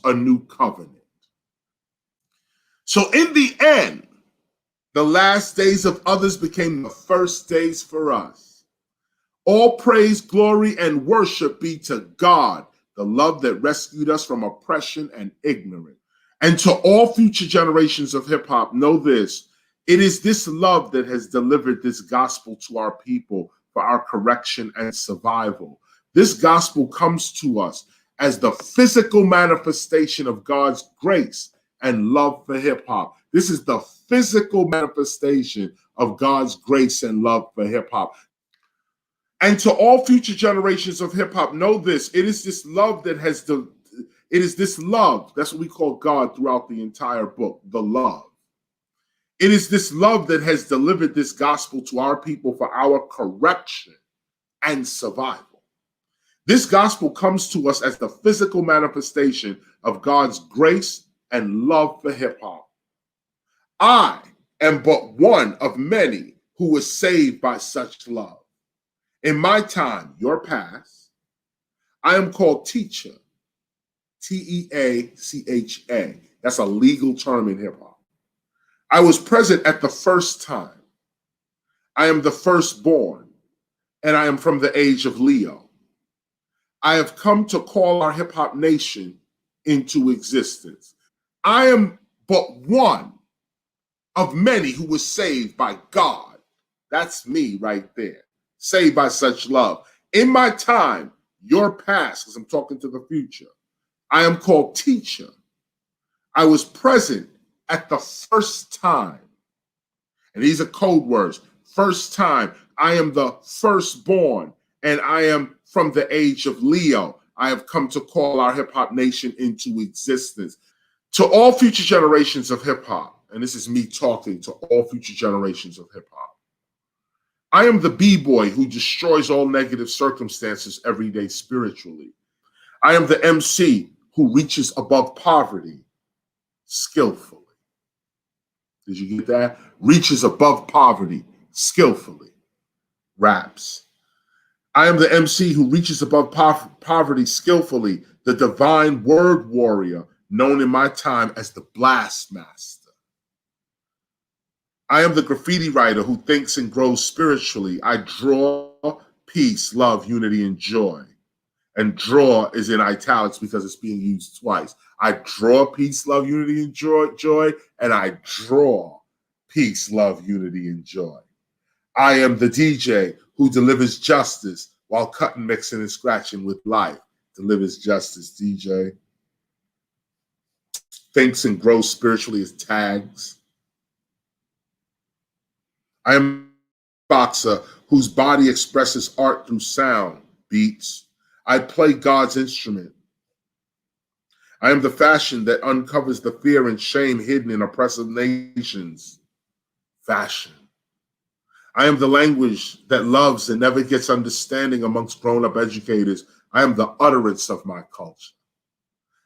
a new covenant. So in the end, the last days of others became the first days for us. All praise, glory, and worship be to God, the love that rescued us from oppression and ignorance. And to all future generations of hip hop, know this: it is this love that has delivered this gospel to our people for our correction and survival. This gospel comes to us as the physical manifestation of God's grace and love for hip hop. This is the physical manifestation of God's grace and love for hip hop. And to all future generations of hip hop, know this: it is this love that has it is this love, that's what we call God throughout the entire book, the love. It is this love that has delivered this gospel to our people for our correction and survival. This gospel comes to us as the physical manifestation of God's grace and love for hip hop. I am but one of many who was saved by such love. In my time, your past, I am called Teacha, Teacha. That's a legal term in hip hop. I was present at the first time. I am the firstborn, and I am from the age of Leo. I have come to call our hip hop nation into existence. I am but one of many who was saved by God. That's me right there, saved by such love. In my time, your past, because I'm talking to the future, I am called Teacha. I was present at the first time. And these are code words. First time. I am the firstborn, and I am from the age of Leo. I have come to call our hip hop nation into existence. To all future generations of hip hop, and this is me talking to all future generations of hip hop, I am the b-boy who destroys all negative circumstances every day spiritually. I am the MC who reaches above poverty skillfully. Did you get that? Reaches above poverty skillfully. Raps. I am the MC who reaches above poverty skillfully, the divine word warrior known in my time as the Blast Master. I am the graffiti writer who thinks and grows spiritually. I draw peace, love, unity, and joy. And draw is in italics because it's being used twice. I draw peace, love, unity, and joy, and I draw peace, love, unity, and joy. I am the DJ who delivers justice while cutting, mixing, and scratching with life. Delivers justice, DJ. Thinks and grows spiritually as tags. I am a boxer whose body expresses art through sound, beats. I play God's instrument. I am the fashion that uncovers the fear and shame hidden in oppressive nations. Fashion. I am the language that loves and never gets understanding amongst grown-up educators. I am the utterance of my culture.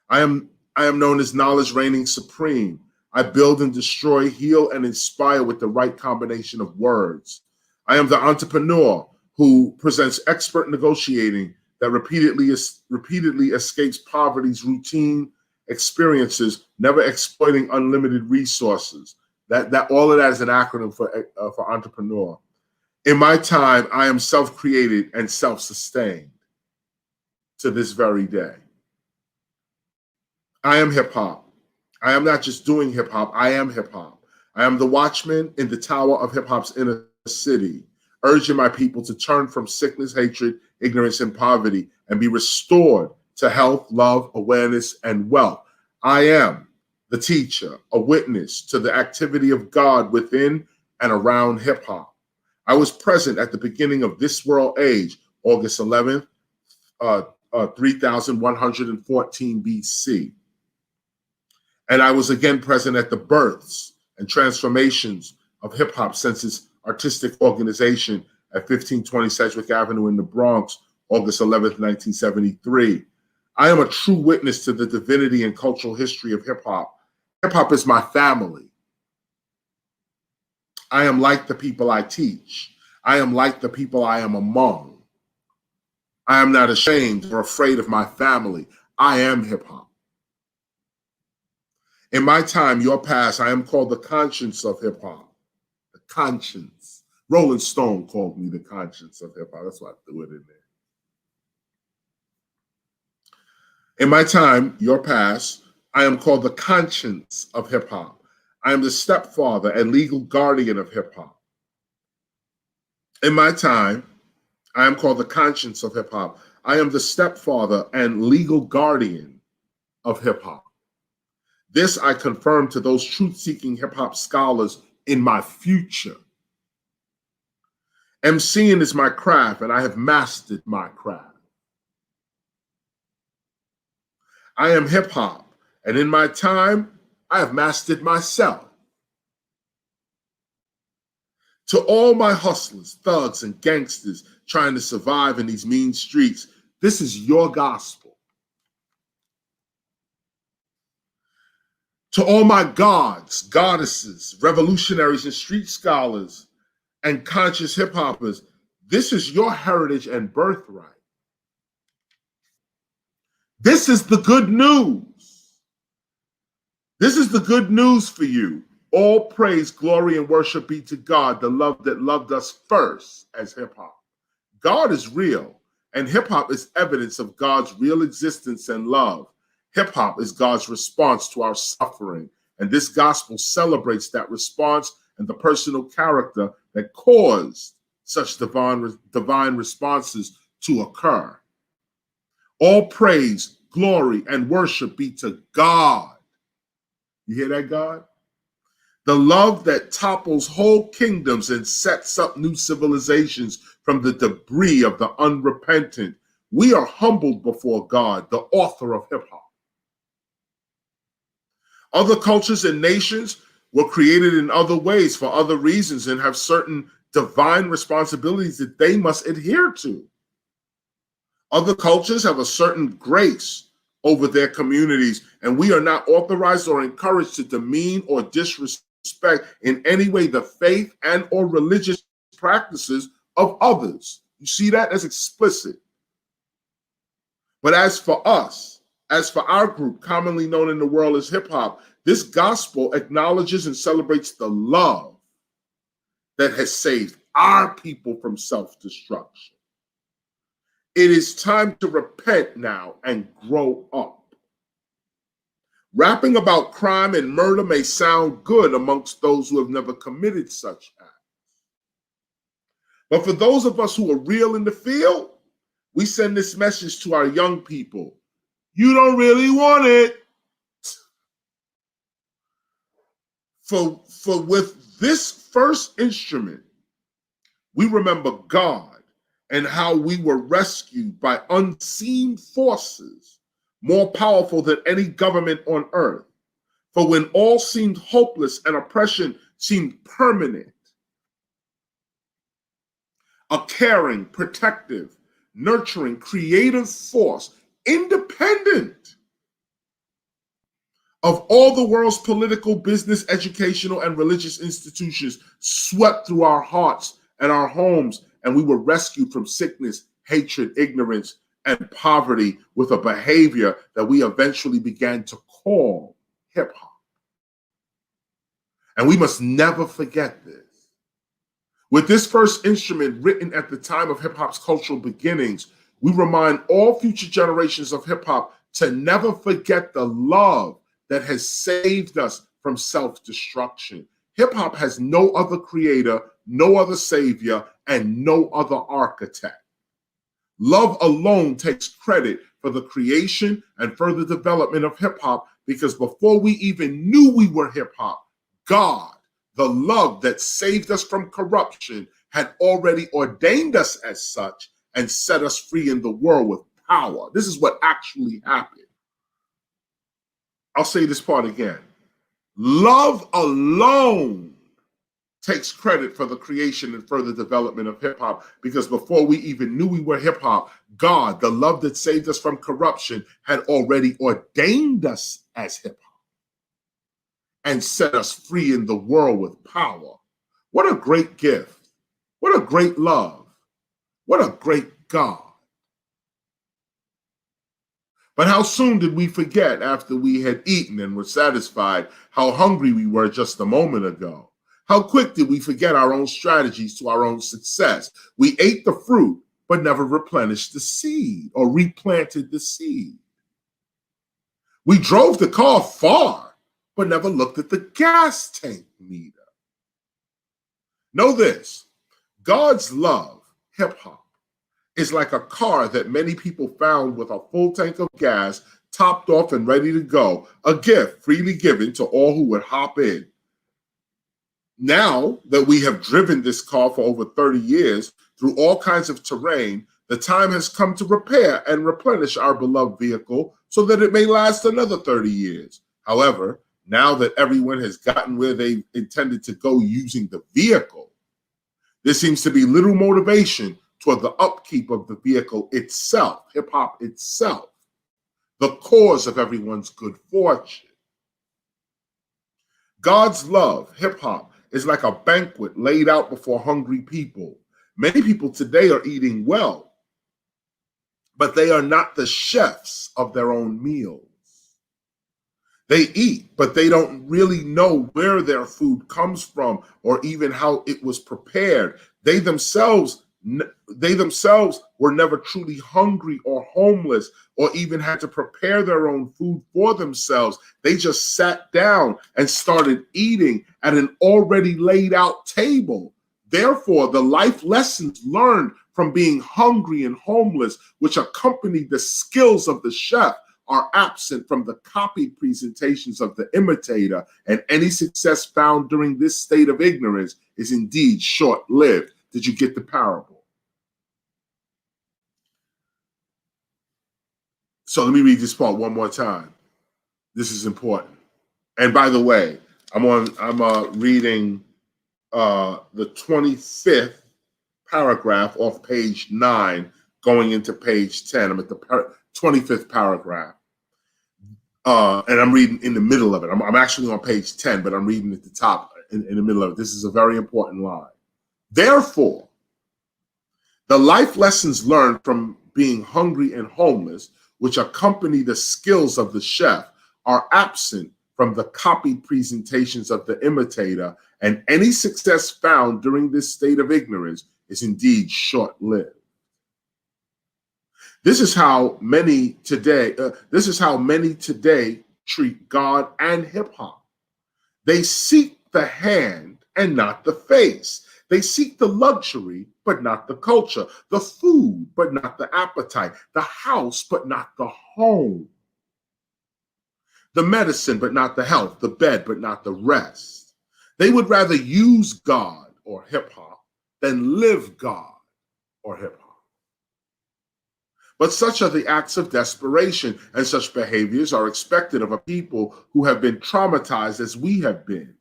I am known as knowledge reigning supreme. I build and destroy, heal and inspire with the right combination of words. I am the entrepreneur who presents expert negotiating that repeatedly escapes poverty's routine experiences, never exploiting unlimited resources. That all of that is an acronym for entrepreneur. In my time, I am self-created and self-sustained to this very day. I am hip hop. I am not just doing hip hop. I am hip hop. I am the watchman in the tower of hip hop's inner city, urging my people to turn from sickness, hatred, ignorance, and poverty and be restored to health, love, awareness, and wealth. I am the teacher, a witness to the activity of God within and around hip hop. I was present at the beginning of this world age, August 11th, 3114 BC. And I was again present at the births and transformations of hip hop since its artistic organization at 1520 Sedgwick Avenue in the Bronx, August 11th, 1973. I am a true witness to the divinity and cultural history of hip hop. Hip hop is my family. I am like the people I teach. I am like the people I am among. I am not ashamed or afraid of my family. I am hip hop. In my time, your past, I am called the conscience of hip hop. The conscience. Rolling Stone called me the conscience of hip hop. That's why I threw it in there. In my time, your past, I am called the conscience of hip hop. I am the stepfather and legal guardian of hip hop. In my time, I am called the conscience of hip hop. I am the stepfather and legal guardian of hip hop. This I confirm to those truth-seeking hip hop scholars in my future. MCing is my craft, and I have mastered my craft. I am hip hop, and in my time, I have mastered myself. To all my hustlers, thugs, and gangsters trying to survive in these mean streets, this is your gospel. To all my gods, goddesses, revolutionaries, and street scholars, and conscious hip hoppers, this is your heritage and birthright. This is the good news. This is the good news for you. All praise, glory, and worship be to God, the love that loved us first as hip hop. God is real, and hip hop is evidence of God's real existence and love. Hip hop is God's response to our suffering, and this gospel celebrates that response and the personal character that caused such divine responses to occur. All praise, glory, and worship be to God. You hear that, God? The love that topples whole kingdoms and sets up new civilizations from the debris of the unrepentant. We are humbled before God, the author of hip hop. Other cultures and nations were created in other ways for other reasons and have certain divine responsibilities that they must adhere to. Other cultures have a certain grace over their communities, and we are not authorized or encouraged to demean or disrespect in any way the faith and or religious practices of others. You see that? That's explicit. But as for us, as for our group, commonly known in the world as hip hop, this gospel acknowledges and celebrates the love that has saved our people from self-destruction. It is time to repent now and grow up. Rapping about crime and murder may sound good amongst those who have never committed such acts. But for those of us who are real in the field, we send this message to our young people. You don't really want it. For with this first instrument, we remember God and how we were rescued by unseen forces more powerful than any government on earth. For when all seemed hopeless and oppression seemed permanent, a caring, protective, nurturing, creative force, independent of all the world's political, business, educational, and religious institutions, swept through our hearts and our homes, and we were rescued from sickness, hatred, ignorance, and poverty with a behavior that we eventually began to call hip hop. And we must never forget this. With this first instrument written at the time of hip hop's cultural beginnings, we remind all future generations of hip hop to never forget the love that has saved us from self-destruction. Hip hop has no other creator, no other savior, and no other architect. Love alone takes credit for the creation and further development of hip hop, because before we even knew we were hip hop, God, the love that saved us from corruption, had already ordained us as such and set us free in the world with power. This is what actually happened. I'll say this part again. Love alone takes credit for the creation and further development of hip hop, because before we even knew we were hip hop, God, the love that saved us from corruption, had already ordained us as hip hop and set us free in the world with power. What a great gift. What a great love. What a great God. But how soon did we forget after we had eaten and were satisfied how hungry we were just a moment ago? How quick did we forget our own strategies to our own success? We ate the fruit, but never replenished the seed or replanted the seed. We drove the car far, but never looked at the gas tank meter. Know this, God's love, hip hop, is like a car that many people found with a full tank of gas, topped off and ready to go, a gift freely given to all who would hop in. Now that we have driven this car for over 30 years through all kinds of terrain, the time has come to repair and replenish our beloved vehicle so that it may last another 30 years. However, now that everyone has gotten where they intended to go using the vehicle, there seems to be little motivation toward the upkeep of the vehicle itself, hip hop itself, the cause of everyone's good fortune. God's love, hip hop, is like a banquet laid out before hungry people. Many people today are eating well, but they are not the chefs of their own meals. They eat, but they don't really know where their food comes from or even how it was prepared. They themselves were never truly hungry or homeless or even had to prepare their own food for themselves. They just sat down and started eating at an already laid out table. Therefore, the life lessons learned from being hungry and homeless, which accompanied the skills of the chef, are absent from the copied presentations of the imitator, and any success found during this state of ignorance is indeed short-lived. Did you get the parable? So let me read this part one more time. This is important. And by the way, I'm reading the 25th paragraph off page 9, going into page 10. I'm at the 25th paragraph. And I'm reading in the middle of it. I'm actually on page 10, but I'm reading at the top in the middle of it. This is a very important line. Therefore, the life lessons learned from being hungry and homeless, which accompany the skills of the chef, are absent from the copied presentations of the imitator, and any success found during this state of ignorance is indeed short-lived. This is how many today treat God and hip hop. They seek the hand and not the face. They seek the luxury, but not the culture, the food, but not the appetite, the house, but not the home, the medicine, but not the health, the bed, but not the rest. They would rather use God or hip hop than live God or hip hop. But such are the acts of desperation, and such behaviors are expected of a people who have been traumatized as we have been.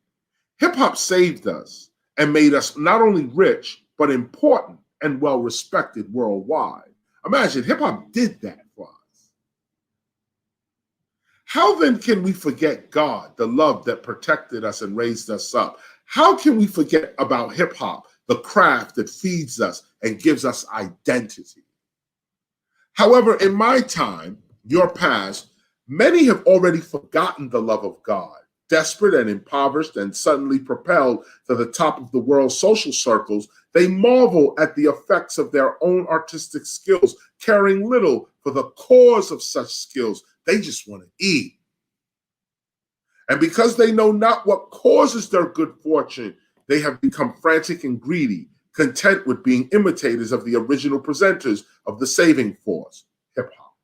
Hip hop saved us and made us not only rich, but important and well respected worldwide. Imagine, hip hop did that for us. How then can we forget God, the love that protected us and raised us up? How can we forget about hip hop, the craft that feeds us and gives us identity? However, in my time, your past, many have already forgotten the love of God. Desperate and impoverished and suddenly propelled to the top of the world's social circles, they marvel at the effects of their own artistic skills, caring little for the cause of such skills. They just want to eat. And because they know not what causes their good fortune, they have become frantic and greedy, content with being imitators of the original presenters of the saving force, hip hop.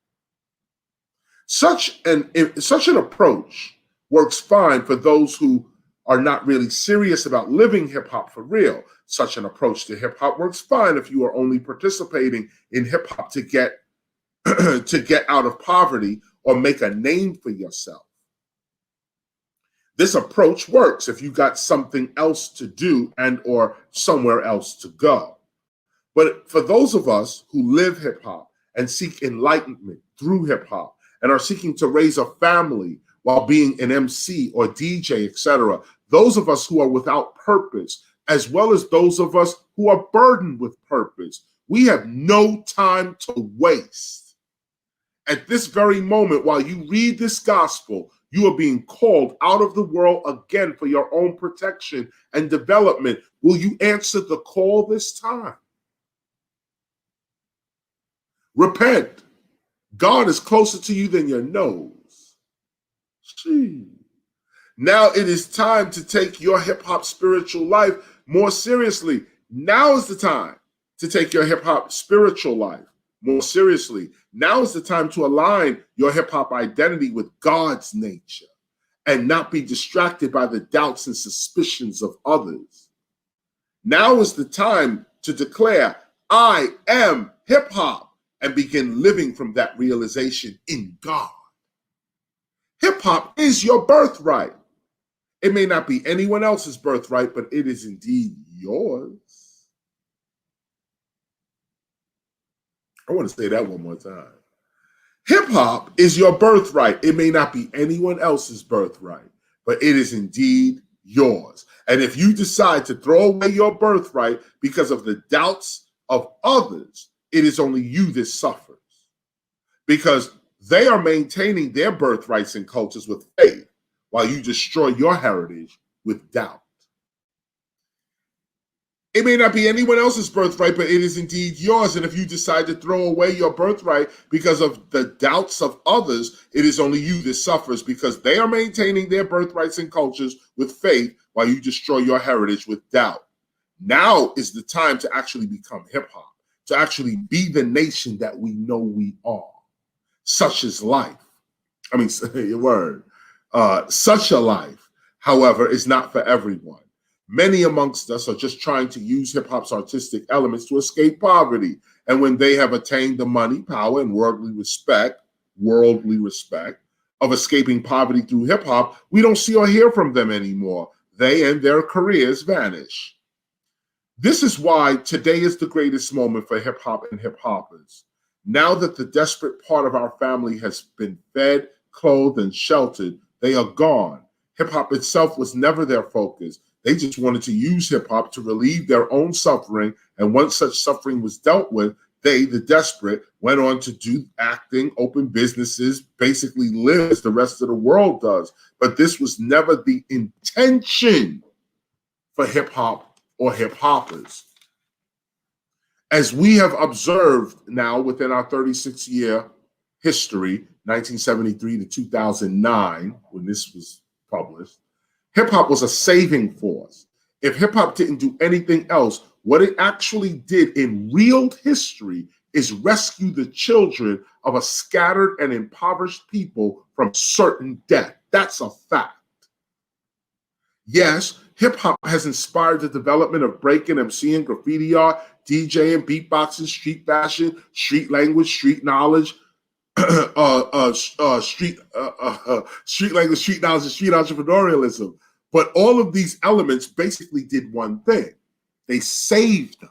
Such an approach works fine for those who are not really serious about living hip hop for real. Such an approach to hip hop works fine if you are only participating in hip hop to get out of poverty or make a name for yourself. This approach works if you got something else to do and or somewhere else to go. But for those of us who live hip hop and seek enlightenment through hip hop and are seeking to raise a family while being an MC or DJ, etc., those of us who are without purpose, as well as those of us who are burdened with purpose, we have no time to waste. At this very moment, while you read this gospel, you are being called out of the world again for your own protection and development. Will you answer the call this time? Repent. God is closer to you than your nose. Gee. Now it is time to take your hip hop spiritual life more seriously. Now is the time to take your hip hop spiritual life more seriously. Now is the time to align your hip hop identity with God's nature and not be distracted by the doubts and suspicions of others. Now is the time to declare, I am hip hop, and begin living from that realization in God. Hip hop is your birthright. It may not be anyone else's birthright, but it is indeed yours. I want to say that one more time. Hip hop is your birthright. It may not be anyone else's birthright, but it is indeed yours. And if you decide to throw away your birthright because of the doubts of others, it is only you that suffers, because they are maintaining their birthrights and cultures with faith while you destroy your heritage with doubt. It may not be anyone else's birthright, but it is indeed yours. And if you decide to throw away your birthright because of the doubts of others, it is only you that suffers, because they are maintaining their birthrights and cultures with faith while you destroy your heritage with doubt. Now is the time to actually become hip hop, to actually be the nation that we know we are. Such is life. I mean, your word. Such a life, however, is not for everyone. Many amongst us are just trying to use hip hop's artistic elements to escape poverty. And when they have attained the money, power, and worldly respect of escaping poverty through hip hop, we don't see or hear from them anymore. They and their careers vanish. This is why today is the greatest moment for hip hop and hip hoppers. Now that the desperate part of our family has been fed, clothed, and sheltered, they are gone. Hip hop itself was never their focus. They just wanted to use hip hop to relieve their own suffering. And once such suffering was dealt with, they, the desperate, went on to do acting, open businesses, basically live as the rest of the world does. But this was never the intention for hip hop or hip hoppers. As we have observed now within our 36-year history, 1973 to 2009, when this was published, hip hop was a saving force. If hip hop didn't do anything else, what it actually did in real history is rescue the children of a scattered and impoverished people from certain death. That's a fact. Yes, hip hop has inspired the development of breaking, MCing, graffiti art, DJing, beatboxing, street fashion, street language, street knowledge, street language, street knowledge, and street entrepreneurialism. But all of these elements basically did one thing. They saved us.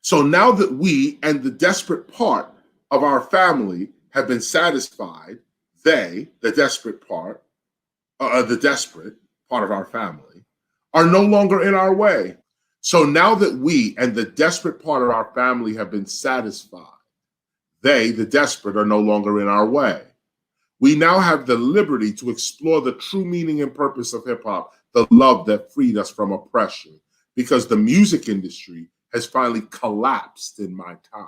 So now that we and the desperate part of our family have been satisfied, they, the desperate part of our family, are no longer in our way. So now that we and the desperate part of our family have been satisfied, they, the desperate, are no longer in our way. We now have the liberty to explore the true meaning and purpose of hip hop, the love that freed us from oppression, because the music industry has finally collapsed in my time.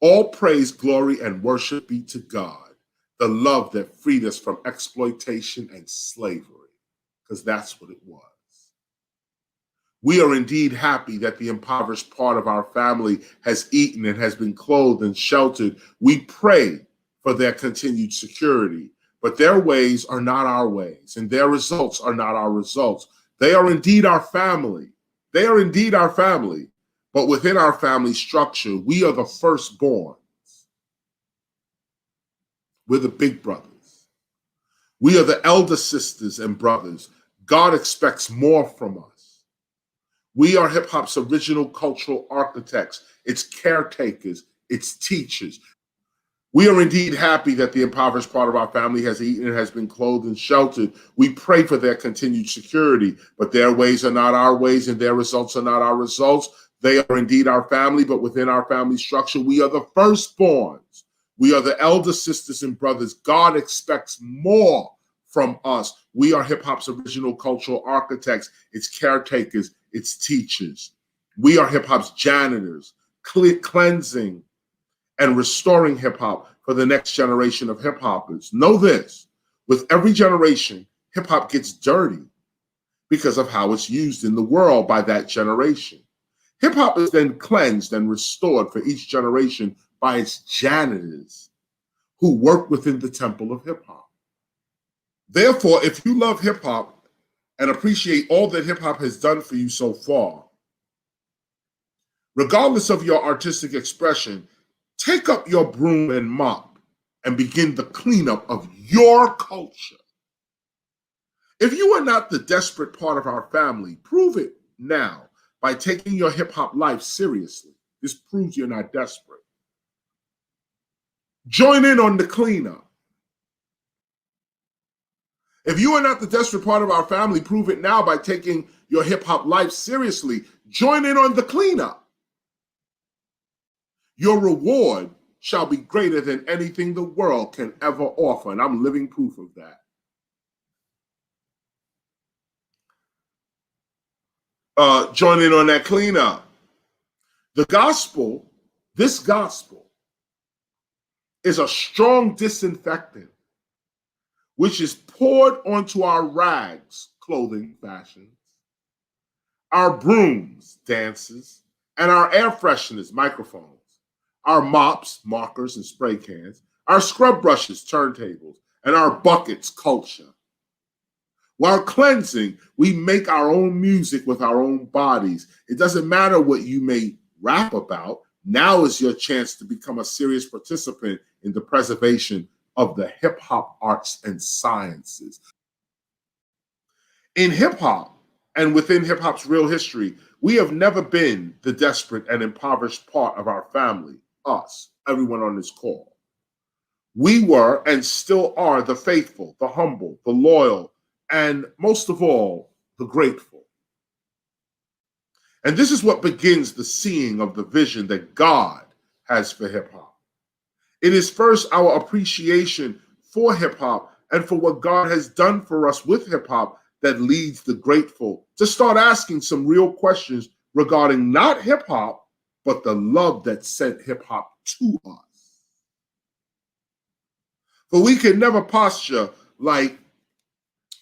All praise, glory, and worship be to God, the love that freed us from exploitation and slavery, because that's what it was. We are indeed happy that the impoverished part of our family has eaten and has been clothed and sheltered. We pray for their continued security, but their ways are not our ways, and their results are not our results. They are indeed our family. They are indeed our family, but within our family structure, we are the firstborns. We're the big brothers. We are the elder sisters and brothers. God expects more from us. We are hip hop's original cultural architects, its caretakers, its teachers. We are indeed happy that the impoverished part of our family has eaten and has been clothed and sheltered. We pray for their continued security, but their ways are not our ways and their results are not our results. They are indeed our family, but within our family structure, we are the firstborns. We are the elder sisters and brothers. God expects more from us. We are hip hop's original cultural architects, its caretakers, its teachers. We are hip hop's janitors, cleansing and restoring hip hop for the next generation of hip hoppers. Know this: with every generation, hip hop gets dirty because of how it's used in the world by that generation. Hip hop is then cleansed and restored for each generation by its janitors who work within the temple of hip hop. Therefore, if you love hip hop and appreciate all that hip hop has done for you so far, regardless of your artistic expression, take up your broom and mop and begin the cleanup of your culture. If you are not the desperate part of our family, prove it now by taking your hip hop life seriously. This proves you're not desperate. Join in on the cleanup. If you are not the desperate part of our family, prove it now by taking your hip hop life seriously. Join in on the cleanup. Your reward shall be greater than anything the world can ever offer, and I'm living proof of that. Join in on that cleanup. The gospel, this gospel, is a strong disinfectant which is poured onto our rags, clothing, fashions, our brooms, dances, and our air fresheners, microphones, our mops, markers, and spray cans, our scrub brushes, turntables, and our buckets, culture. While cleansing, we make our own music with our own bodies. It doesn't matter what you may rap about. Now is your chance to become a serious participant in the preservation of the hip hop arts and sciences. In hip hop and within hip hop's real history, we have never been the desperate and impoverished part of our family, us, everyone on this call. We were and still are the faithful, the humble, the loyal, and most of all, the grateful. And this is what begins the seeing of the vision that God has for hip hop. It is first our appreciation for hip hop and for what God has done for us with hip hop that leads the grateful to start asking some real questions regarding not hip hop, but the love that sent hip hop to us. For we can never posture like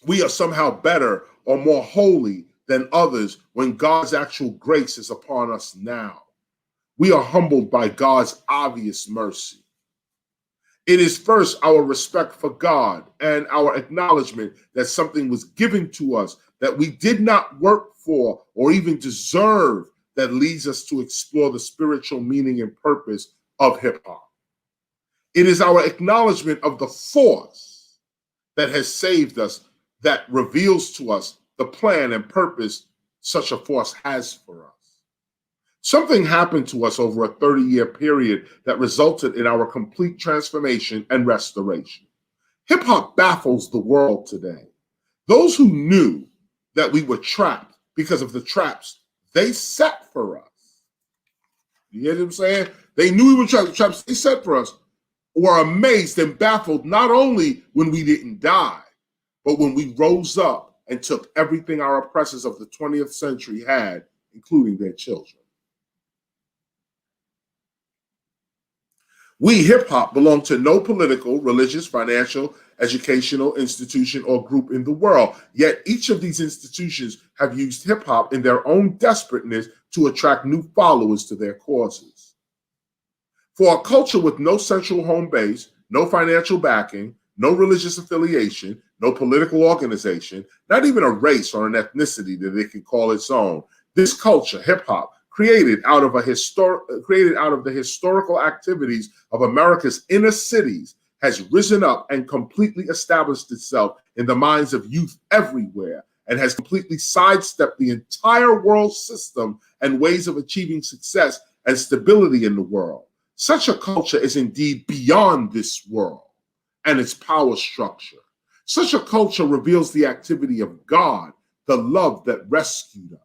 we are somehow better or more holy than others when God's actual grace is upon us now. We are humbled by God's obvious mercy. It is first our respect for God and our acknowledgement that something was given to us that we did not work for or even deserve that leads us to explore the spiritual meaning and purpose of hip hop. It is our acknowledgement of the force that has saved us that reveals to us the plan and purpose such a force has for us. Something happened to us over a 30-year period that resulted in our complete transformation and restoration. Hip hop baffles the world today. Those who knew that we were trapped because of the traps they set for us. You hear what I'm saying? They knew we were trapped, the traps they set for us, were amazed and baffled not only when we didn't die, but when we rose up and took everything our oppressors of the 20th century had, including their children. We, hip hop, belong to no political, religious, financial, educational institution or group in the world. Yet each of these institutions have used hip hop in their own desperateness to attract new followers to their causes. For a culture with no central home base, no financial backing, no religious affiliation, no political organization, not even a race or an ethnicity that it can call its own, this culture, hip hop, created out of the historical activities of America's inner cities, has risen up and completely established itself in the minds of youth everywhere and has completely sidestepped the entire world system and ways of achieving success and stability in the world. Such a culture is indeed beyond this world and its power structure. Such a culture reveals the activity of God, the love that rescued us.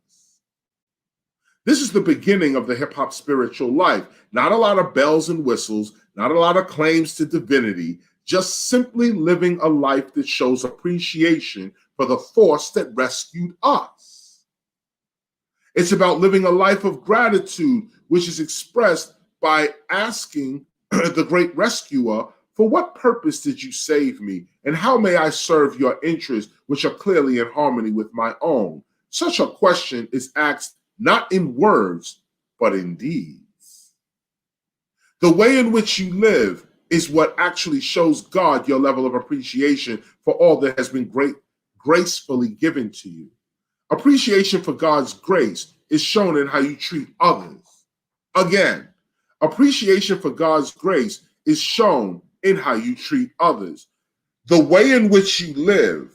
This is the beginning of the hip hop spiritual life. Not a lot of bells and whistles, not a lot of claims to divinity, just simply living a life that shows appreciation for the force that rescued us. It's about living a life of gratitude, which is expressed by asking the great rescuer, for what purpose did you save me? And how may I serve your interests, which are clearly in harmony with my own? Such a question is asked not in words, but in deeds. The way in which you live is what actually shows God your level of appreciation for all that has been gracefully given to you. Appreciation for God's grace is shown in how you treat others. Again, appreciation for God's grace is shown in how you treat others. The way in which you live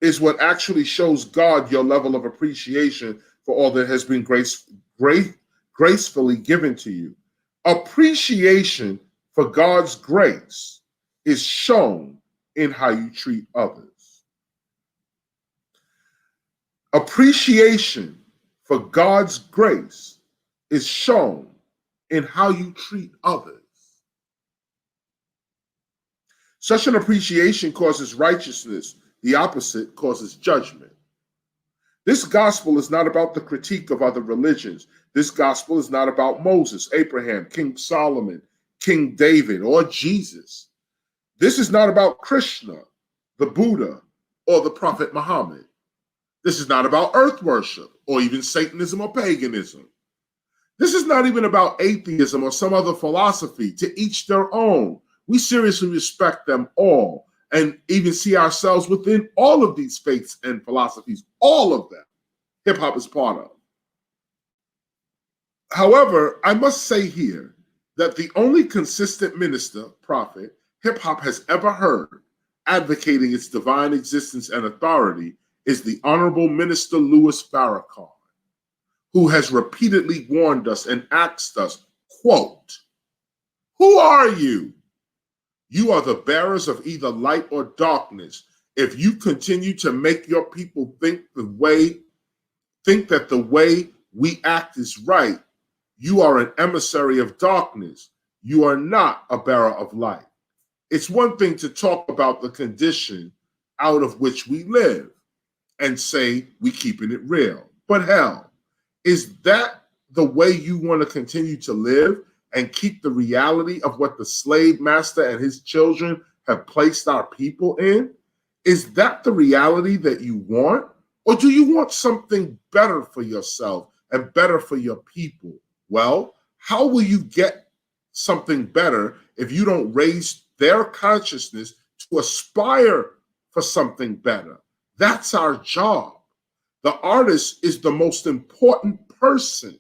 is what actually shows God your level of appreciation for all that has been gracefully given to you. Appreciation for God's grace is shown in how you treat others. Appreciation for God's grace is shown in how you treat others. Such an appreciation causes righteousness. The opposite causes judgment. This gospel is not about the critique of other religions. This gospel is not about Moses, Abraham, King Solomon, King David, or Jesus. This is not about Krishna, the Buddha, or the Prophet Muhammad. This is not about earth worship, or even Satanism or paganism. This is not even about atheism or some other philosophy. To each their own. We seriously respect them all and even see ourselves within all of these faiths and philosophies, all of them. Hip-hop is part of. However, I must say here that the only consistent minister, prophet, hip-hop has ever heard advocating its divine existence and authority is the Honorable Minister Louis Farrakhan, who has repeatedly warned us and asked us, quote, "Who are you? You are the bearers of either light or darkness. If you continue to make your people think that the way we act is right, you are an emissary of darkness. You are not a bearer of light." It's one thing to talk about the condition out of which we live and say we keeping it real. But hell, is that the way you want to continue to live and keep the reality of what the slave master and his children have placed our people in? Is that the reality that you want? Or do you want something better for yourself and better for your people? Well, how will you get something better if you don't raise their consciousness to aspire for something better? That's our job. The artist is the most important person.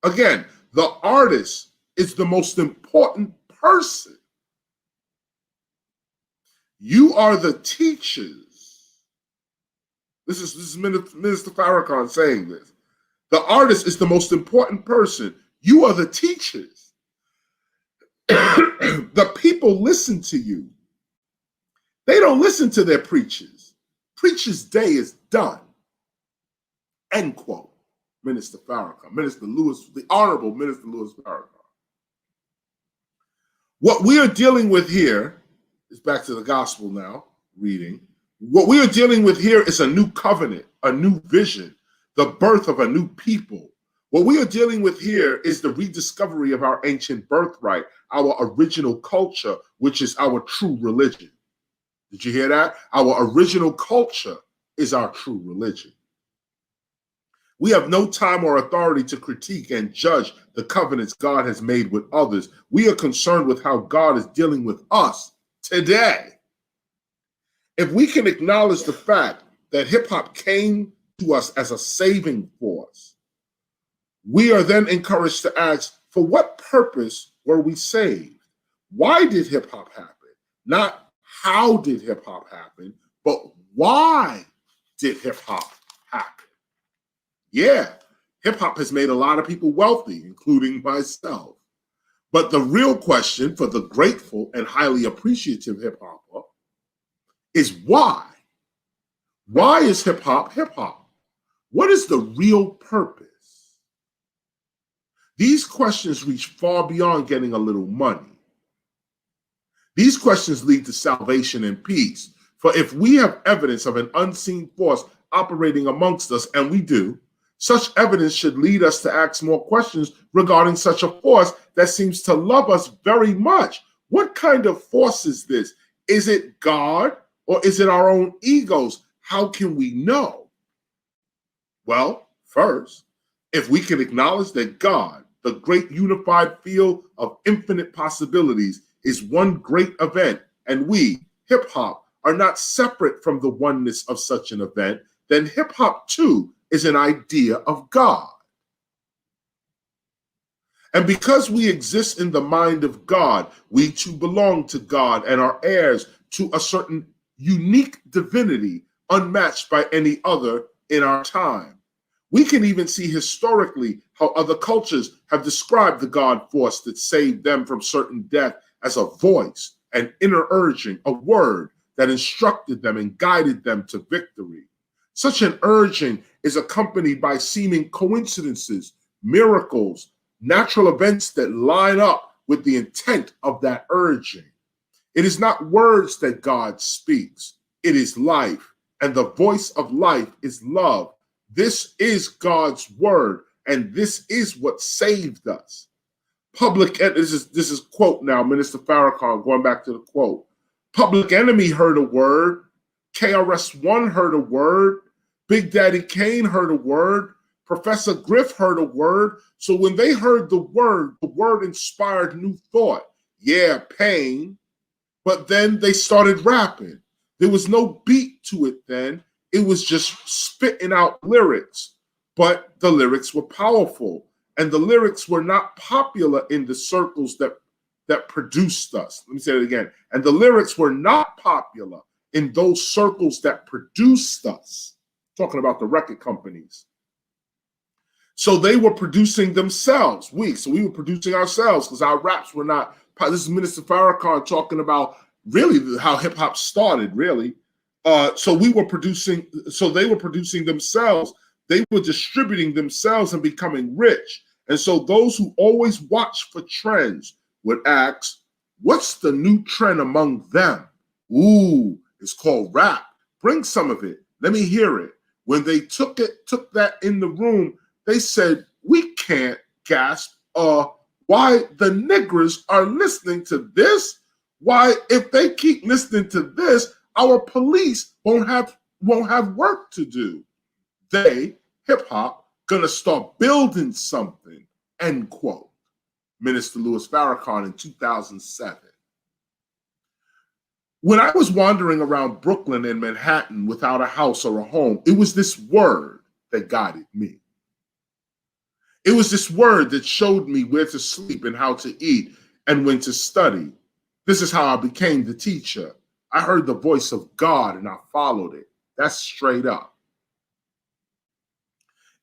Again, the artist is the most important person. You are the teachers. This is Minister Farrakhan saying this. The artist is the most important person. You are the teachers. The people listen to you. They don't listen to their preachers. Preacher's day is done. End quote. Minister Farrakhan, Minister Louis, the Honorable Minister Louis Farrakhan. What we are dealing with here is back to the gospel now, reading. What we are dealing with here is a new covenant, a new vision, the birth of a new people. What we are dealing with here is the rediscovery of our ancient birthright, our original culture, which is our true religion. Did you hear that? Our original culture is our true religion. We have no time or authority to critique and judge the covenants God has made with others. We are concerned with how God is dealing with us today. If we can acknowledge the fact that hip-hop came to us as a saving force, we are then encouraged to ask, for what purpose were we saved? Why did hip-hop happen? Not how did hip-hop happen, but why did hip-hop happen? Yeah, hip-hop has made a lot of people wealthy, including myself. But the real question for the grateful and highly appreciative hip-hopper is why? Why is hip-hop hip-hop? What is the real purpose? These questions reach far beyond getting a little money. These questions lead to salvation and peace. For if we have evidence of an unseen force operating amongst us, and we do, such evidence should lead us to ask more questions regarding such a force that seems to love us very much. What kind of force is this? Is it God or is it our own egos? How can we know? Well, first, if we can acknowledge that God, the great unified field of infinite possibilities, is one great event, and we, hip hop, are not separate from the oneness of such an event, then hip hop too is an idea of God. And because we exist in the mind of God, we too belong to God and are heirs to a certain unique divinity unmatched by any other in our time. We can even see historically how other cultures have described the God force that saved them from certain death as a voice, an inner urging, a word that instructed them and guided them to victory. Such an urging is accompanied by seeming coincidences, miracles, natural events that line up with the intent of that urging. It is not words that God speaks, it is life, and the voice of life is love. This is God's word, and this is what saved us. This is quote now, Minister Farrakhan, going back to the quote. Public Enemy heard a word, KRS-One heard a word, Big Daddy Kane heard a word, Professor Griff heard a word. So when they heard the word inspired new thought. Yeah, pain. But then they started rapping. There was no beat to it then. It was just spitting out lyrics. But the lyrics were powerful. And the lyrics were not popular in the circles that produced us. Let me say it again. And the lyrics were not popular in those circles that produced us. Talking about the record companies. So they were producing themselves. So we were producing ourselves because our raps were not. This is Minister Farrakhan talking about really how hip hop started, really. So they were producing themselves. They were distributing themselves and becoming rich. And so those who always watch for trends would ask, what's the new trend among them? Ooh, it's called rap. Bring some of it. Let me hear it. When they took that in the room, they said, we can't gasp why the niggers are listening to this. Why, if they keep listening to this, our police won't have work to do. They, hip hop, gonna start building something, end quote. Minister Louis Farrakhan in 2007. When I was wandering around Brooklyn and Manhattan without a house or a home, it was this word that guided me. It was this word that showed me where to sleep and how to eat and when to study. This is how I became the teacher. I heard the voice of God and I followed it. That's straight up.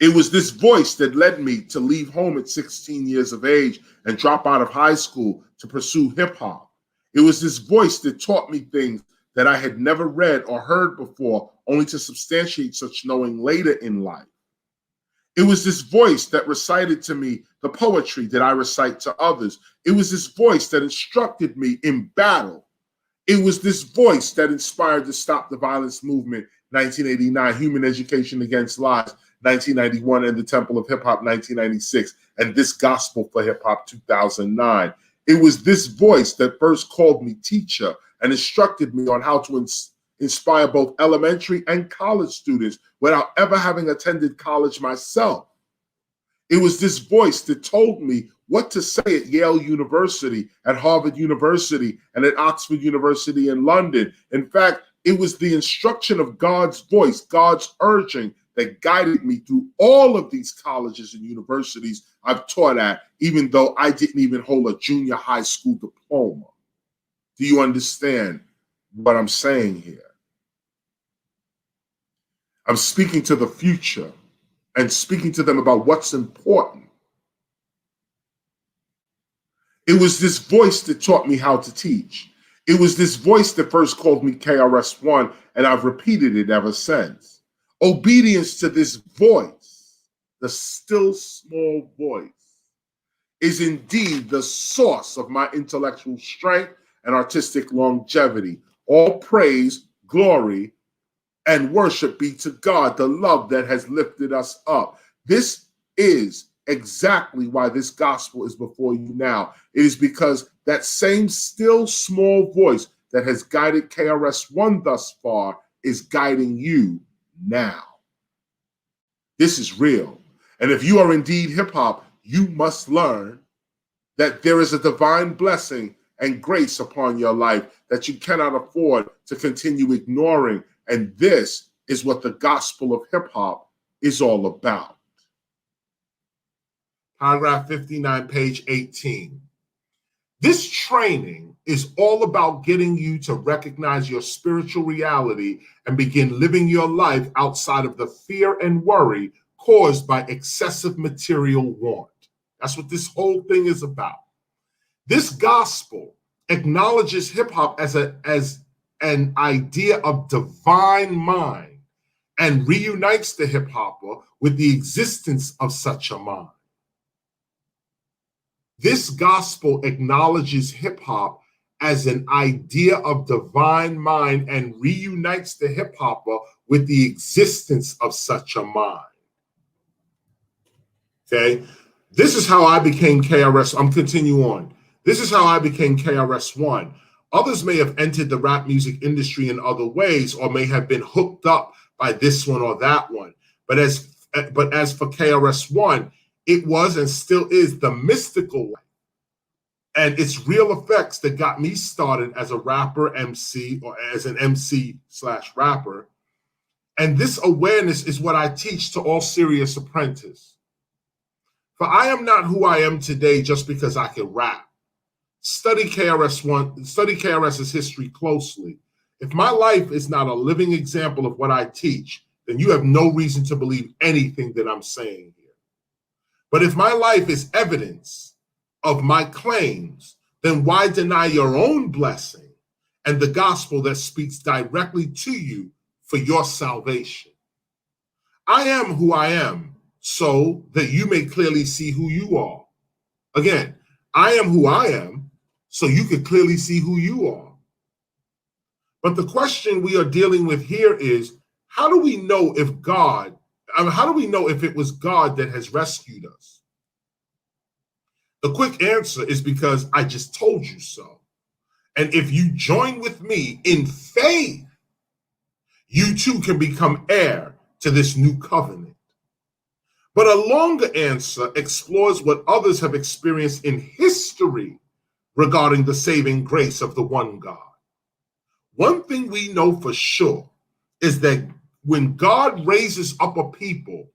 It was this voice that led me to leave home at 16 years of age and drop out of high school to pursue hip hop. It was this voice that taught me things that I had never read or heard before, only to substantiate such knowing later in life. It was this voice that recited to me the poetry that I recite to others. It was this voice that instructed me in battle. It was this voice that inspired the Stop the Violence movement, 1989, Human Education Against Lies, 1991, and the Temple of Hip Hop, 1996, and This Gospel for Hip Hop, 2009. It was this voice that first called me Teacha and instructed me on how to inspire both elementary and college students without ever having attended college myself. It was this voice that told me what to say at Yale University, at Harvard University, and at Oxford University in London. In fact, it was the instruction of God's voice, God's urging, that guided me through all of these colleges and universities I've taught at, even though I didn't even hold a junior high school diploma. Do you understand what I'm saying here? I'm speaking to the future and speaking to them about what's important. It was this voice that taught me how to teach. It was this voice that first called me KRS-One, and I've repeated it ever since. Obedience to this voice, the still small voice, is indeed the source of my intellectual strength and artistic longevity. All praise, glory, and worship be to God, the love that has lifted us up. This is exactly why this gospel is before you now. It is because that same still small voice that has guided KRS-One thus far is guiding you now. This is real. And if you are indeed hip-hop, you must learn that there is a divine blessing and grace upon your life that you cannot afford to continue ignoring. And this is what the gospel of hip-hop is all about. Paragraph 59, page 18. This training is all about getting you to recognize your spiritual reality and begin living your life outside of the fear and worry caused by excessive material want. That's what this whole thing is about. This gospel acknowledges hip-hop as an idea of divine mind and reunites the hip-hopper with the existence of such a mind. This gospel acknowledges hip-hop as an idea of divine mind and reunites the hip-hopper with the existence of such a mind. Okay? This is how I became KRS. I'm continuing on. This is how I became KRS-One. Others may have entered the rap music industry in other ways or may have been hooked up by this one or that one. But as for KRS-One, it was and still is the mystical life and its real effects that got me started as a rapper MC or as an MC/rapper. And this awareness is what I teach to all serious apprentices. For I am not who I am today just because I can rap. Study KRS's history closely. If my life is not a living example of what I teach, then you have no reason to believe anything that I'm saying here. But if my life is evidence of my claims, then why deny your own blessing and the gospel that speaks directly to you for your salvation? I am who I am so that you may clearly see who you are. Again, I am who I am so you can clearly see who you are. But the question we are dealing with here is, how do we know if it was God that has rescued us? The quick answer is because I just told you so. And if you join with me in faith, you too can become heir to this new covenant. But a longer answer explores what others have experienced in history regarding the saving grace of the one God. One thing we know for sure is that when God raises up a people,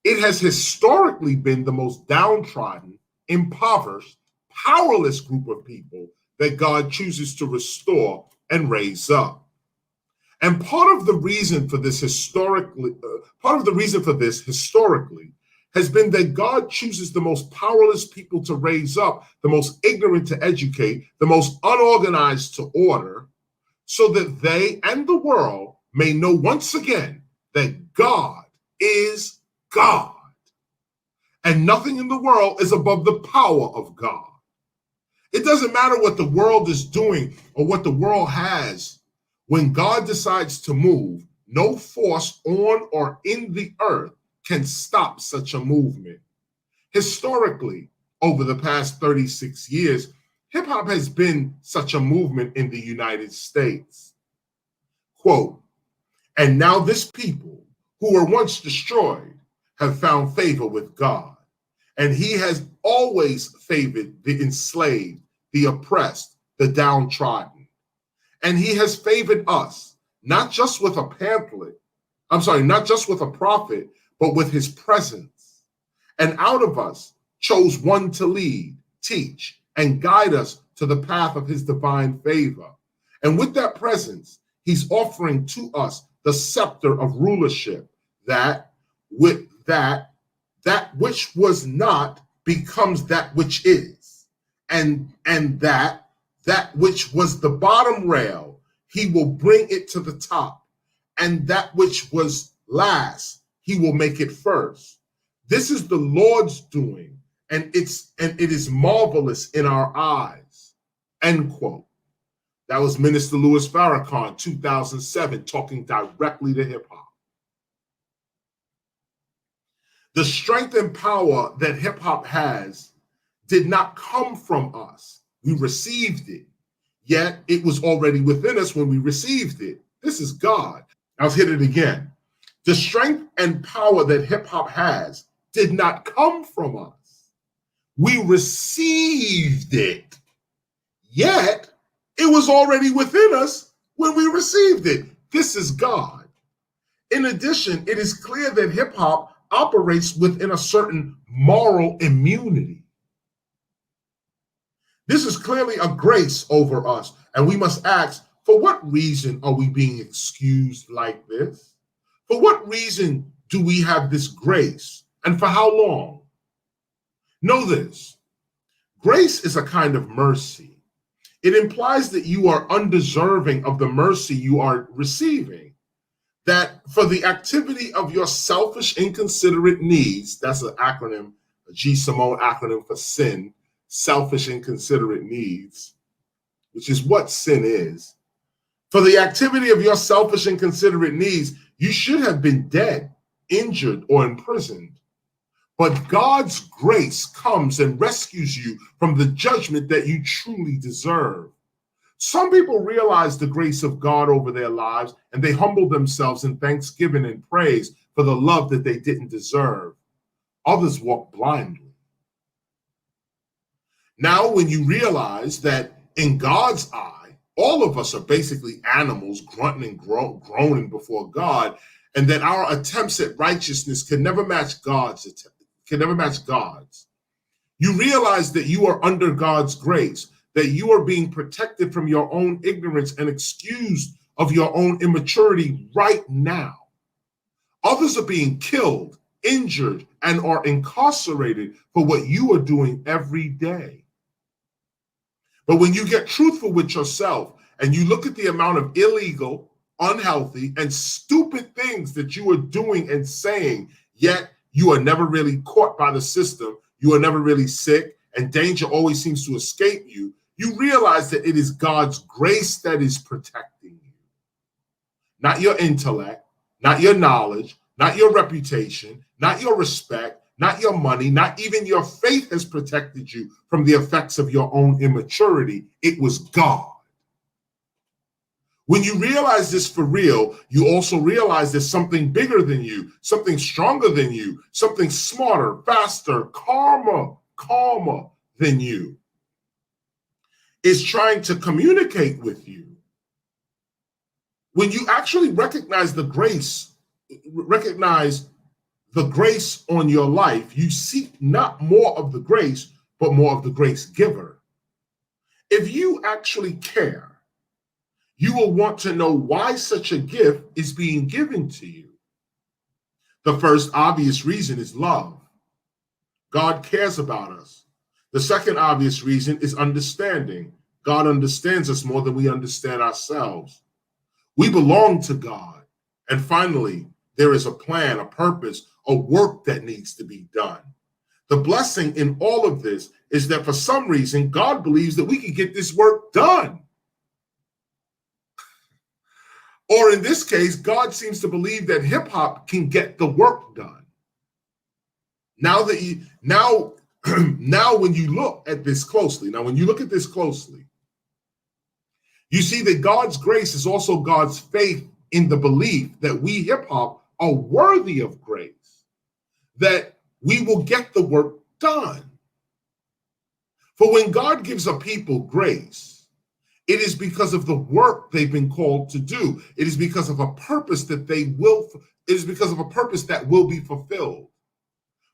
it has historically been the most downtrodden, impoverished, powerless group of people that God chooses to restore and raise up. And part of the reason for this historically has been that God chooses the most powerless people to raise up, the most ignorant to educate, the most unorganized to order, so that they and the world may know once again that God is God. And nothing in the world is above the power of God. It doesn't matter what the world is doing or what the world has. When God decides to move, no force on or in the earth can stop such a movement. Historically, over the past 36 years, hip-hop has been such a movement in the United States. Quote, and now this people who were once destroyed have found favor with God. And he has always favored the enslaved, the oppressed, the downtrodden. And he has favored us, not just with a prophet, but with his presence. And out of us chose one to lead, teach, and guide us to the path of his divine favor. And with that presence, he's offering to us the scepter of rulership, that which was not becomes that which is, and that which was the bottom rail, he will bring it to the top, and that which was last. He will make it first. This is the Lord's doing, and it is marvelous in our eyes. End quote. That was Minister Louis Farrakhan, 2007, talking directly to hip hop. The strength and power that hip hop has did not come from us. We received it. Yet it was already within us when we received it. This is God. I'll hit it again. The strength and power that hip hop has did not come from us. We received it. Yet it was already within us when we received it. This is God. In addition, it is clear that hip hop operates within a certain moral immunity. This is clearly a grace over us, and we must ask, for what reason are we being excused like this? For what reason do we have this grace, and for how long? Know this, grace is a kind of mercy. It implies that you are undeserving of the mercy you are receiving, that for the activity of your selfish, inconsiderate needs, that's an acronym, a G. Simone acronym for sin, selfish, inconsiderate needs, which is what sin is. For the activity of your selfish, inconsiderate needs, you should have been dead, injured, or imprisoned. But God's grace comes and rescues you from the judgment that you truly deserve. Some people realize the grace of God over their lives, and they humble themselves in thanksgiving and praise for the love that they didn't deserve. Others walk blindly. Now, when you realize that in God's eye, all of us are basically animals grunting and groaning before God, and that our attempts at righteousness can never match God's. You realize that you are under God's grace, that you are being protected from your own ignorance and excused of your own immaturity right now. Others are being killed, injured, and are incarcerated for what you are doing every day. But when you get truthful with yourself and you look at the amount of illegal, unhealthy, and stupid things that you are doing and saying, yet you are never really caught by the system, you are never really sick, and danger always seems to escape you, you realize that it is God's grace that is protecting you. Not your intellect, not your knowledge, not your reputation, not your respect, not your money, not even your faith has protected you from the effects of your own immaturity. It was God. When you realize this for real, you also realize there's something bigger than you, something stronger than you, something smarter, faster, calmer than you is trying to communicate with you. When you actually recognize the grace on your life, you seek not more of the grace, but more of the grace giver. If you actually care, you will want to know why such a gift is being given to you. The first obvious reason is love. God cares about us. The second obvious reason is understanding. God understands us more than we understand ourselves. We belong to God. And finally, there is a plan, a purpose, a work that needs to be done. The blessing in all of this is that for some reason, God believes that we can get this work done. Or in this case, God seems to believe that hip hop can get the work done. Now when you look at this closely, you see that God's grace is also God's faith in the belief that we hip hop are worthy of grace, that we will get the work done. For when God gives a people grace, it is because of the work they've been called to do. It is because of a purpose that will be fulfilled.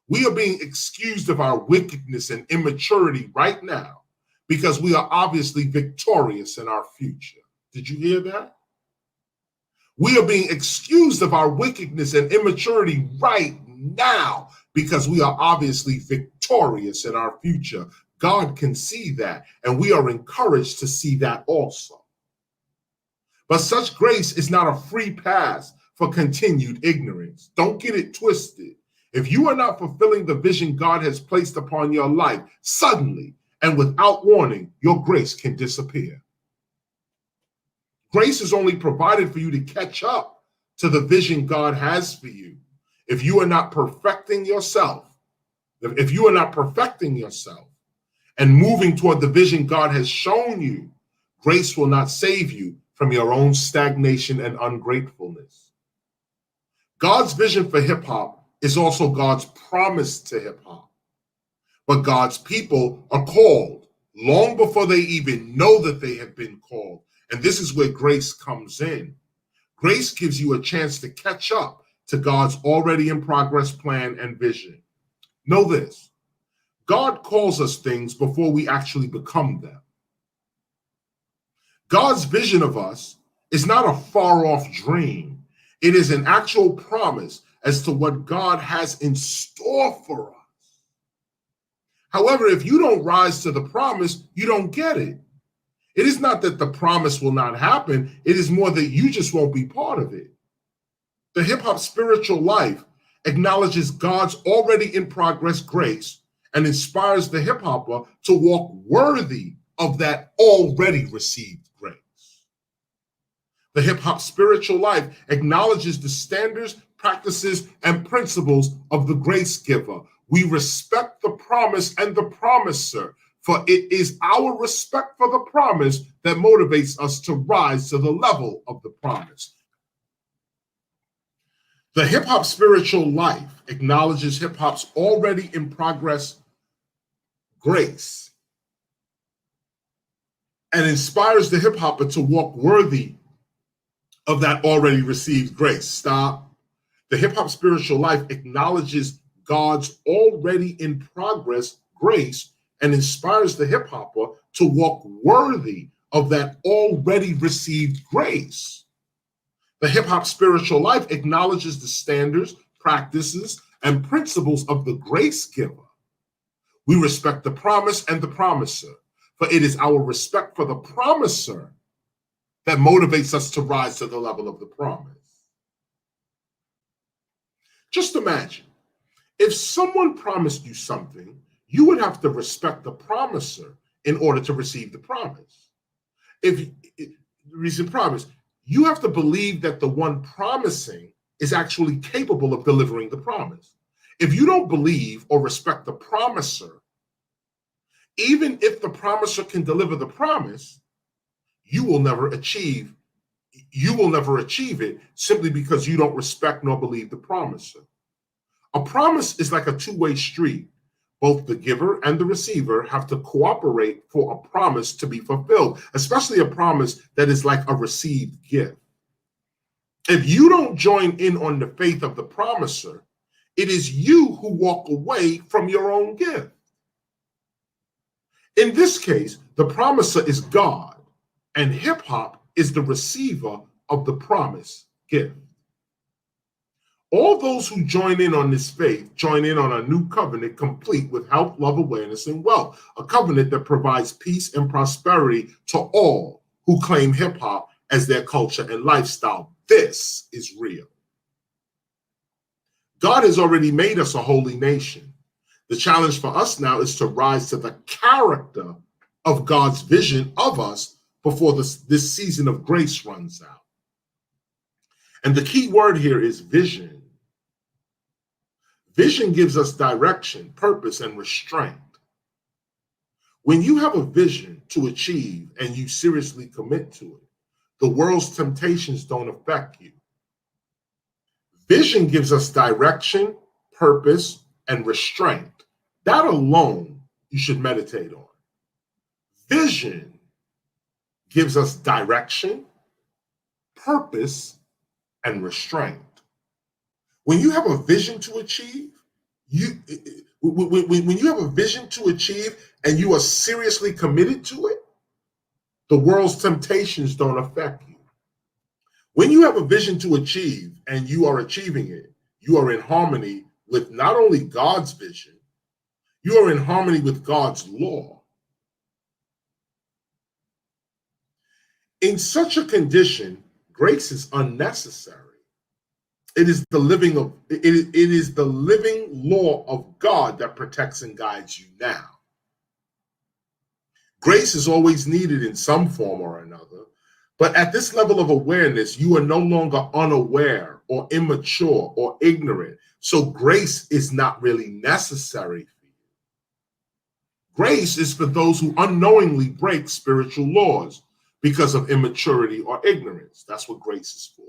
We are being excused of our wickedness and immaturity right now because we are obviously victorious in our future. Did you hear that? We are being excused of our wickedness and immaturity right now because we are obviously victorious in our future. God can see that, and we are encouraged to see that also. But such grace is not a free pass for continued ignorance. Don't get it twisted. If you are not fulfilling the vision God has placed upon your life, suddenly and without warning, your grace can disappear. Grace is only provided for you to catch up to the vision God has for you. If you are not perfecting yourself, and moving toward the vision God has shown you, grace will not save you from your own stagnation and ungratefulness. God's vision for hip hop is also God's promise to hip hop. But God's people are called long before they even know that they have been called. And this is where grace comes in. Grace gives you a chance to catch up to God's already in progress plan and vision. Know this: God calls us things before we actually become them. God's vision of us is not a far-off dream. It is an actual promise as to what God has in store for us. However, if you don't rise to the promise, you don't get it. It is not that the promise will not happen. It is more that you just won't be part of it. The hip-hop spiritual life acknowledges God's already in progress grace and inspires the hip-hopper to walk worthy of that already received grace. The hip-hop spiritual life acknowledges the standards, practices, and principles of the grace giver. We respect the promise and the promiser, for it is our respect for the promise that motivates us to rise to the level of the promise. The hip-hop spiritual life acknowledges hip-hop's already in progress grace and inspires the hip-hopper to walk worthy of that already received grace. Stop. The hip-hop spiritual life acknowledges God's already in progress grace and inspires the hip-hopper to walk worthy of that already received grace. The hip-hop spiritual life acknowledges the standards, practices, and principles of the grace giver. We respect the promise and the promiser, for it is our respect for the promiser that motivates us to rise to the level of the promise. Just imagine, if someone promised you something, you would have to respect the promiser in order to receive the promise. If receive promise, you have to believe that the one promising is actually capable of delivering the promise. If you don't believe or respect the promiser, even if the promiser can deliver the promise, you will never achieve it simply because you don't respect nor believe the promiser. A promise is like a two-way street. Both the giver and the receiver have to cooperate for a promise to be fulfilled, especially a promise that is like a received gift. If you don't join in on the faith of the promiser, it is you who walk away from your own gift. In this case, the promiser is God, and hip hop is the receiver of the promise gift. All those who join in on this faith join in on a new covenant complete with health, love, awareness, and wealth, a covenant that provides peace and prosperity to all who claim hip hop as their culture and lifestyle. This is real. God has already made us a holy nation. The challenge for us now is to rise to the character of God's vision of us before this season of grace runs out. And the key word here is vision. Vision gives us direction, purpose, and restraint. When you have a vision to achieve and you seriously commit to it, the world's temptations don't affect you. Vision gives us direction, purpose, and restraint. That alone you should meditate on. Vision gives us direction, purpose, and restraint. When you have a vision to achieve, when you have a vision to achieve and you are seriously committed to it, the world's temptations don't affect you. When you have a vision to achieve and you are achieving it, you are in harmony with not only God's vision, you are in harmony with God's law. In such a condition, grace is unnecessary. It is the living of it is the living law of God that protects and guides you now. Grace is always needed in some form or another, but at this level of awareness, you are no longer unaware or immature or ignorant. So grace is not really necessary for you. Grace is for those who unknowingly break spiritual laws because of immaturity or ignorance. That's what grace is for.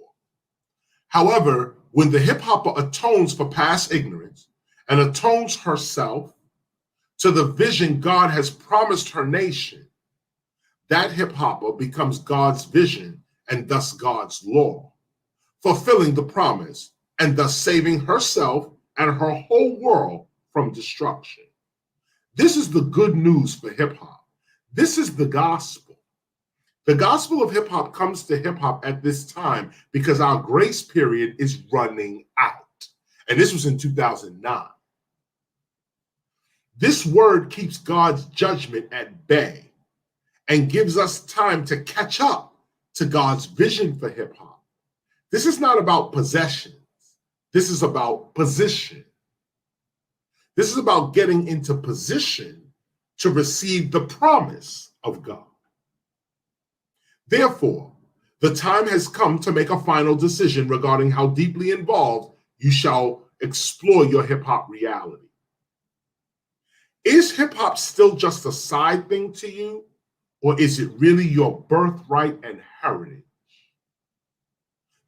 However, when the hip hopper atones for past ignorance and atones herself to the vision God has promised her nation, that hip hopper becomes God's vision and thus God's law, fulfilling the promise and thus saving herself and her whole world from destruction. This is the good news for hip hop. This is the gospel. The gospel of hip hop comes to hip hop at this time because our grace period is running out. And this was in 2009. This word keeps God's judgment at bay and gives us time to catch up to God's vision for hip hop. This is not about possessions. This is about position. This is about getting into position to receive the promise of God. Therefore, the time has come to make a final decision regarding how deeply involved you shall explore your hip hop reality. Is hip hop still just a side thing to you, or is it really your birthright and heritage?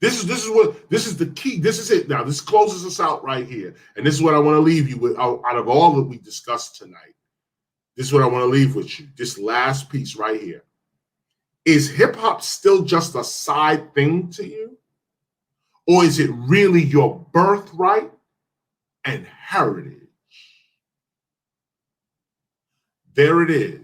This is the key. This is it. Now, this closes us out right here. And this is what I want to leave you with out of all that we discussed tonight. This is what I want to leave with you. This last piece right here. Is hip hop still just a side thing to you? Or is it really your birthright and heritage? There it is.